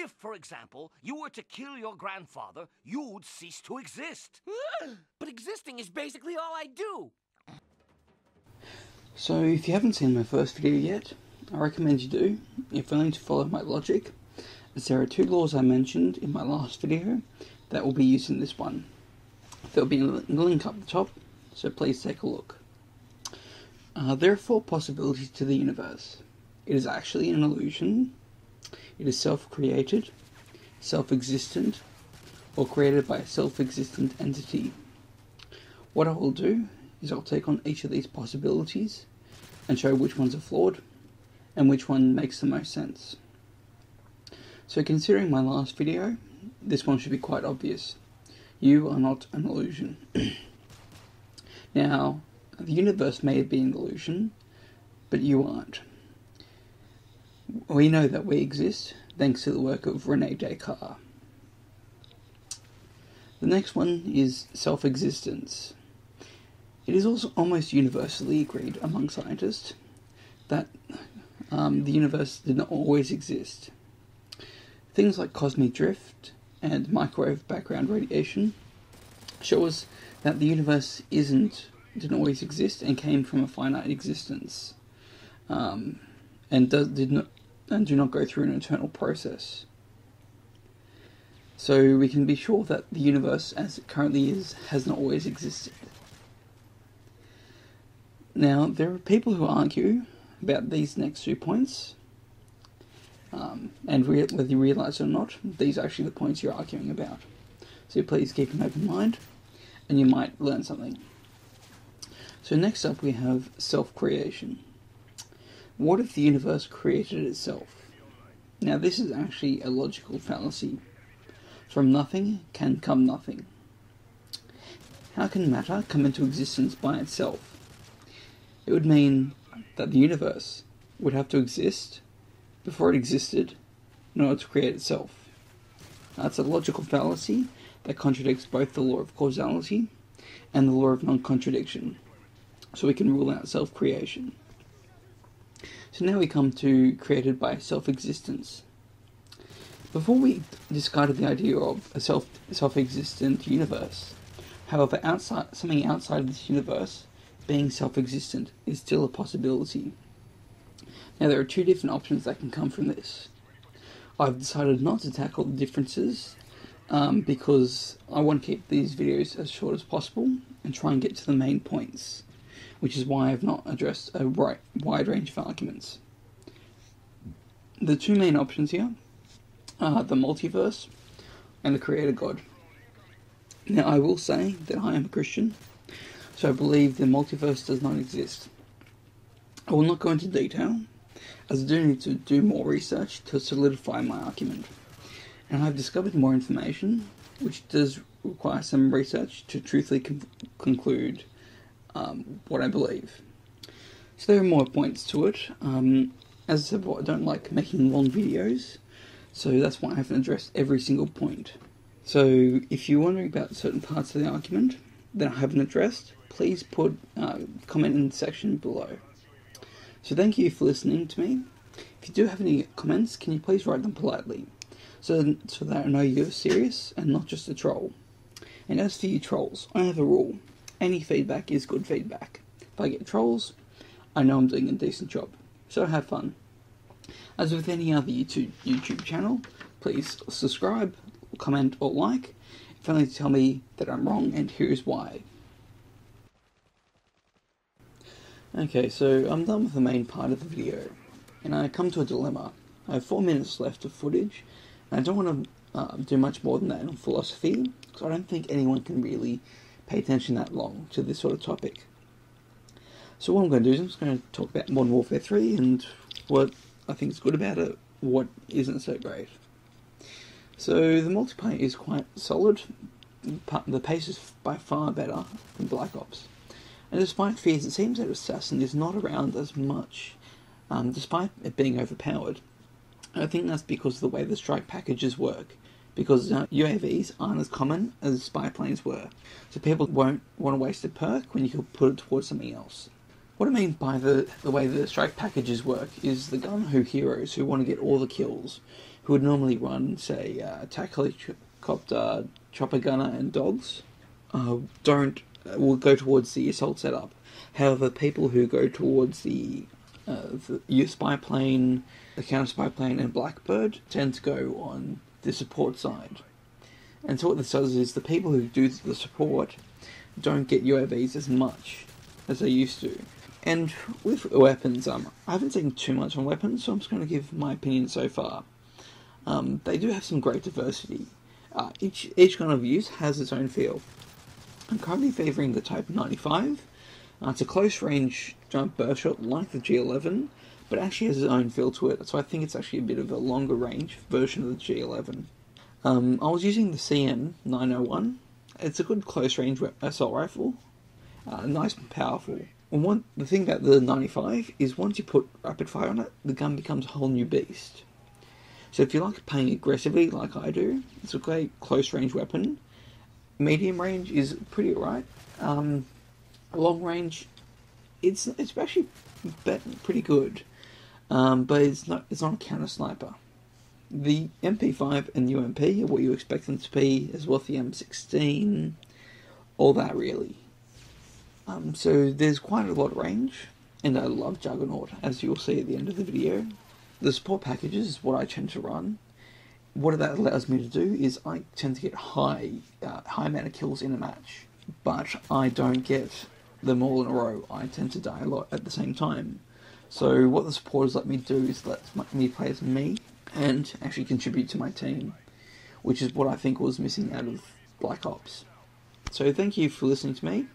If, for example, you were to kill your grandfather, you'd cease to exist. But existing is basically all I do. So if you haven't seen my first video yet, I recommend you do, if only to follow my logic, as there are two laws I mentioned in my last video that will be used in this one. There will be a link up the top, so please take a look. There are 4 possibilities to the universe. It is actually an illusion, it is self-created, self-existent, or created by a self-existent entity. What I will do is I'll take on each of these possibilities and show which ones are flawed and which one makes the most sense. So considering my last video, this one should be quite obvious. You are not an illusion. Now, the universe may be an illusion, but you aren't. We know that we exist thanks to the work of Rene Descartes. The next one is self-existence. It is also almost universally agreed among scientists that the universe did not always exist. Things like cosmic drift and microwave background radiation show us that the universe didn't always exist and came from a finite existence, and do not go through an eternal process. So we can be sure that the universe as it currently is has not always existed. Now, there are people who argue about these next 2 points, and whether you realise it or not, these are actually the points you're arguing about. So please keep an open mind, and you might learn something. So next up we have self-creation. What if the universe created itself? Now this is actually a logical fallacy. From nothing can come nothing. How can matter come into existence by itself? It would mean that the universe would have to exist before it existed in order to create itself. That's a logical fallacy that contradicts both the law of causality and the law of non-contradiction. So we can rule out self-creation. So now we come to created by self-existence. Before we discarded the idea of a self-existent universe, however, something outside of this universe being self-existent is still a possibility. Now there are 2 different options that can come from this. I've decided not to tackle the differences because I want to keep these videos as short as possible and try and get to the main points, which is why I've not addressed a wide range of arguments. The 2 main options here are the multiverse and the creator God. Now I will say that I am a Christian, so I believe the multiverse does not exist. I will not go into detail, as I do need to do more research to solidify my argument. And I've discovered more information, which does require some research to truthfully conclude what I believe. So there are more points to it. As I said, I don't like making long videos, so that's why I haven't addressed every single point. So if you're wondering about certain parts of the argument that I haven't addressed, please put comment in the section below. So thank you for listening to me. If you do have any comments, can you please write them politely, so that I know you're serious and not just a troll. And as for you trolls, I have a rule. Any feedback is good feedback. If I get trolls, I know I'm doing a decent job. So have fun. As with any other YouTube channel, please subscribe, comment or like, if only to tell me that I'm wrong and here's why. Okay, so I'm done with the main part of the video, and I come to a dilemma. I have 4 minutes left of footage, and I don't want to do much more than that on philosophy, because I don't think anyone can really pay attention that long to this sort of topic. So what I'm going to do is I'm just going to talk about Modern Warfare 3 and what I think is good about it, what isn't so great. So the multiplayer is quite solid. The pace is by far better than Black Ops. And despite fears, it seems that Assassin is not around as much, despite it being overpowered. And I think that's because of the way the strike packages work, because UAVs aren't as common as spy planes were, so people won't want to waste a perk when you could put it towards something else. What I mean by the way the strike packages work is the gun-ho heroes who want to get all the kills, who would normally run, say, attack helicopter, chopper gunner, and dogs, will go towards the assault setup. However, people who go towards the spy plane, the counter spy plane, and Blackbird tend to go on the support side. And so what this does is the people who do the support don't get UAVs as much as they used to. And with weapons, I haven't seen too much on weapons, so I'm just going to give my opinion so far. They do have some great diversity. Each kind of use has its own feel. I'm currently favouring the Type 95. It's a close-range burst shot like the G11, but actually has its own feel to it, so I think it's actually a bit of a longer-range version of the G11. I was using the CM901. It's a good close-range assault rifle, nice and powerful. And the thing about the 95 is once you put rapid fire on it, the gun becomes a whole new beast. So if you like playing aggressively, like I do, it's a great close-range weapon. Medium range is pretty alright. Long range, it's actually pretty good, but it's not a counter sniper. The MP5 and UMP are what you expect them to be, as well as the M16, all that really. So there's quite a lot of range, and I love Juggernaut, as you'll see at the end of the video. The support packages is what I tend to run. What that allows me to do is I tend to get high amount of kills in a match, but I don't get them all in a row. I tend to die a lot at the same time. So what the supporters let me do is let me play as me and actually contribute to my team, which is what I think was missing out of Black Ops. So thank you for listening to me.